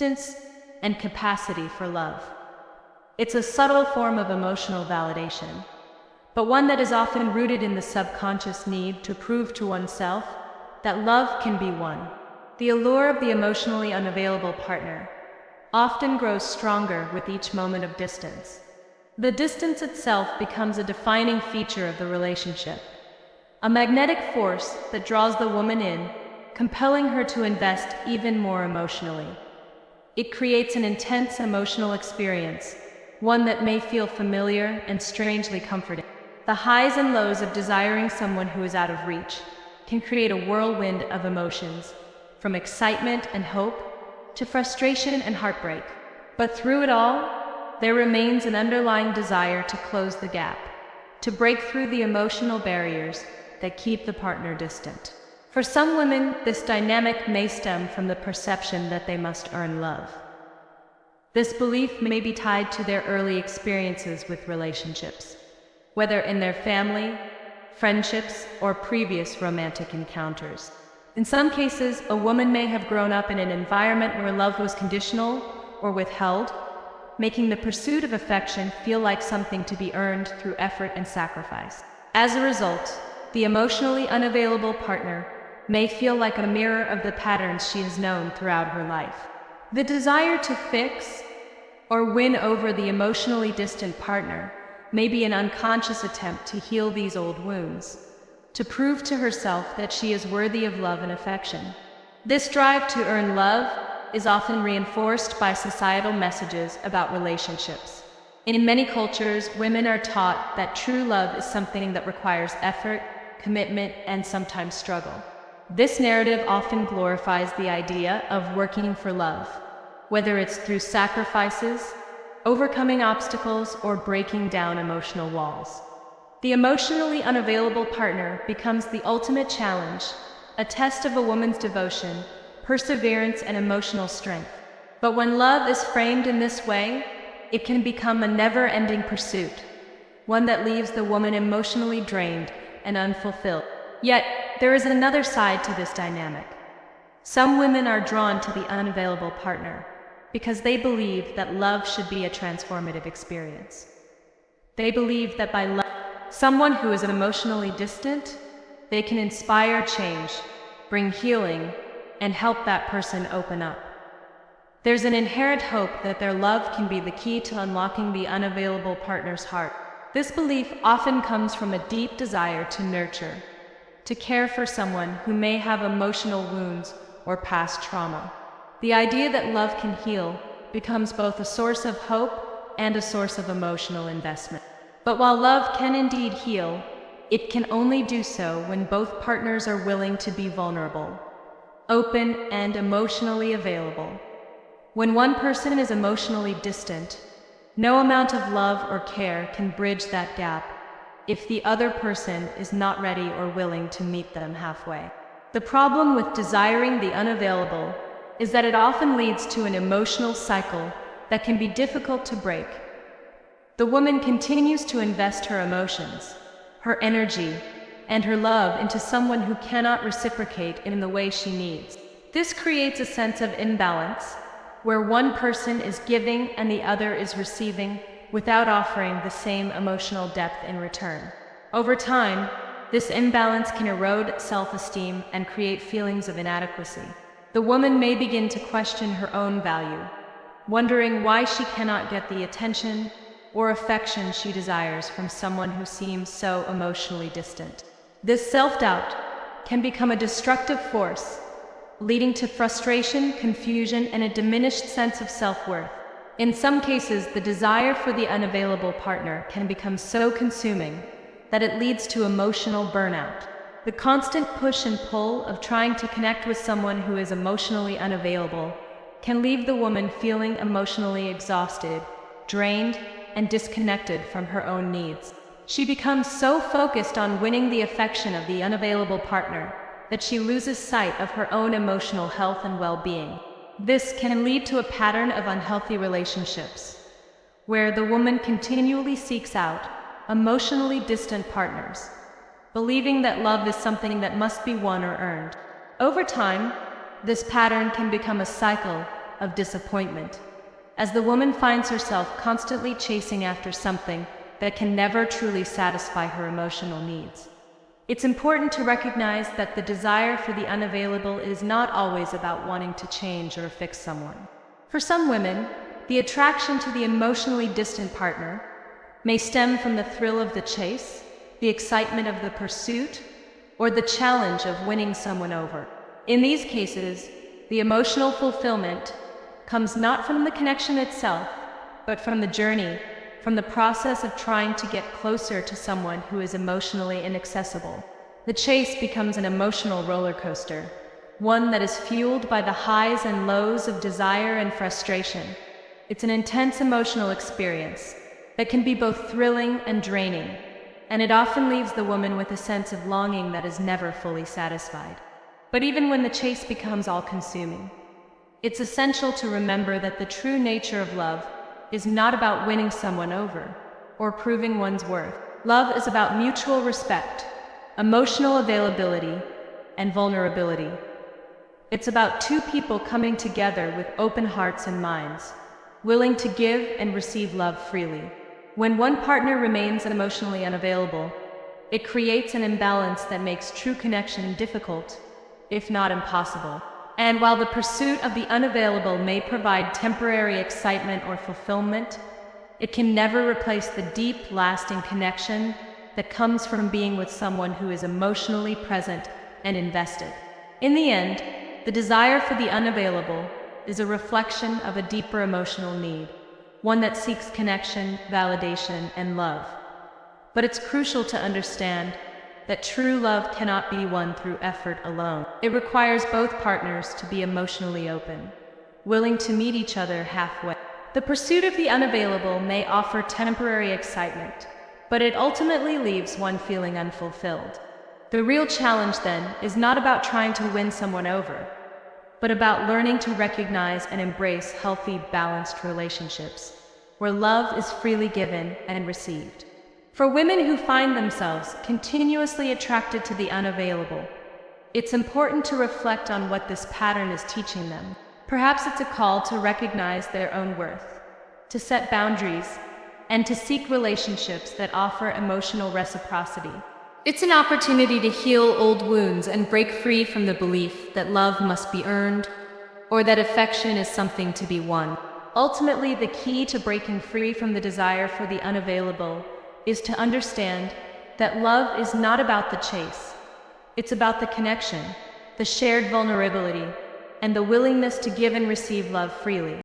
distance, and capacity for love. It's a subtle form of emotional validation, but one that is often rooted in the subconscious need to prove to oneself that love can be won. The allure of the emotionally unavailable partner often grows stronger with each moment of distance. The distance itself becomes a defining feature of the relationship, a magnetic force that draws the woman in, compelling her to invest even more emotionally. It creates an intense emotional experience, one that may feel familiar and strangely comforting. The highs and lows of desiring someone who is out of reach can create a whirlwind of emotions, from excitement and hope to frustration and heartbreak. But through it all, there remains an underlying desire to close the gap, to break through the emotional barriers that keep the partner distant. For some women, this dynamic may stem from the perception that they must earn love. This belief may be tied to their early experiences with relationships, whether in their family, friendships, or previous romantic encounters. In some cases, a woman may have grown up in an environment where love was conditional or withheld, making the pursuit of affection feel like something to be earned through effort and sacrifice. As a result, the emotionally unavailable partner may feel like a mirror of the patterns she has known throughout her life. The desire to fix or win over the emotionally distant partner may be an unconscious attempt to heal these old wounds, to prove to herself that she is worthy of love and affection. This drive to earn love is often reinforced by societal messages about relationships. In many cultures, women are taught that true love is something that requires effort, commitment, and sometimes struggle. This narrative often glorifies the idea of working for love, whether it's through sacrifices, overcoming obstacles, or breaking down emotional walls. The emotionally unavailable partner becomes the ultimate challenge, a test of a woman's devotion, perseverance, and emotional strength. But when love is framed in this way, it can become a never-ending pursuit, one that leaves the woman emotionally drained and unfulfilled. Yet, there is another side to this dynamic. Some women are drawn to the unavailable partner because they believe that love should be a transformative experience. They believe that by loving someone who is emotionally distant, they can inspire change, bring healing, and help that person open up. There's an inherent hope that their love can be the key to unlocking the unavailable partner's heart. This belief often comes from a deep desire to nurture, to care for someone who may have emotional wounds or past trauma. The idea that love can heal becomes both a source of hope and a source of emotional investment. But while love can indeed heal, it can only do so when both partners are willing to be vulnerable, open, and emotionally available. When one person is emotionally distant, no amount of love or care can bridge that gap if the other person is not ready or willing to meet them halfway. The problem with desiring the unavailable is that it often leads to an emotional cycle that can be difficult to break. The woman continues to invest her emotions, her energy, and her love into someone who cannot reciprocate in the way she needs. This creates a sense of imbalance, where one person is giving and the other is receiving without offering the same emotional depth in return. Over time, this imbalance can erode self-esteem and create feelings of inadequacy. The woman may begin to question her own value, wondering why she cannot get the attention or affection she desires from someone who seems so emotionally distant. This self-doubt can become a destructive force, leading to frustration, confusion, and a diminished sense of self-worth. In some cases, the desire for the unavailable partner can become so consuming that it leads to emotional burnout. The constant push and pull of trying to connect with someone who is emotionally unavailable can leave the woman feeling emotionally exhausted, drained, and disconnected from her own needs. She becomes so focused on winning the affection of the unavailable partner that she loses sight of her own emotional health and well-being. This can lead to a pattern of unhealthy relationships, where the woman continually seeks out emotionally distant partners, believing that love is something that must be won or earned. Over time, this pattern can become a cycle of disappointment, as the woman finds herself constantly chasing after something that can never truly satisfy her emotional needs. It's important to recognize that the desire for the unavailable is not always about wanting to change or fix someone. For some women, the attraction to the emotionally distant partner may stem from the thrill of the chase, the excitement of the pursuit, or the challenge of winning someone over. In these cases, the emotional fulfillment comes not from the connection itself, but from the journey, from the process of trying to get closer to someone who is emotionally inaccessible. The chase becomes an emotional roller coaster, one that is fueled by the highs and lows of desire and frustration. It's an intense emotional experience that can be both thrilling and draining, and it often leaves the woman with a sense of longing that is never fully satisfied. But even when the chase becomes all-consuming, it's essential to remember that the true nature of love is not about winning someone over or proving one's worth. Love is about mutual respect, emotional availability, and vulnerability. It's about two people coming together with open hearts and minds, willing to give and receive love freely. When one partner remains emotionally unavailable, it creates an imbalance that makes true connection difficult, if not impossible. And while the pursuit of the unavailable may provide temporary excitement or fulfillment, it can never replace the deep, lasting connection that comes from being with someone who is emotionally present and invested. In the end, the desire for the unavailable is a reflection of a deeper emotional need, one that seeks connection, validation, and love. But it's crucial to understand that true love cannot be won through effort alone. It requires both partners to be emotionally open, willing to meet each other halfway. The pursuit of the unavailable may offer temporary excitement, but it ultimately leaves one feeling unfulfilled. The real challenge, then, is not about trying to win someone over, but about learning to recognize and embrace healthy, balanced relationships, where love is freely given and received. For women who find themselves continuously attracted to the unavailable, it's important to reflect on what this pattern is teaching them. Perhaps it's a call to recognize their own worth, to set boundaries, and to seek relationships that offer emotional reciprocity. It's an opportunity to heal old wounds and break free from the belief that love must be earned, or that affection is something to be won. Ultimately, the key to breaking free from the desire for the unavailable is to understand that love is not about the chase. It's about the connection, the shared vulnerability, and the willingness to give and receive love freely.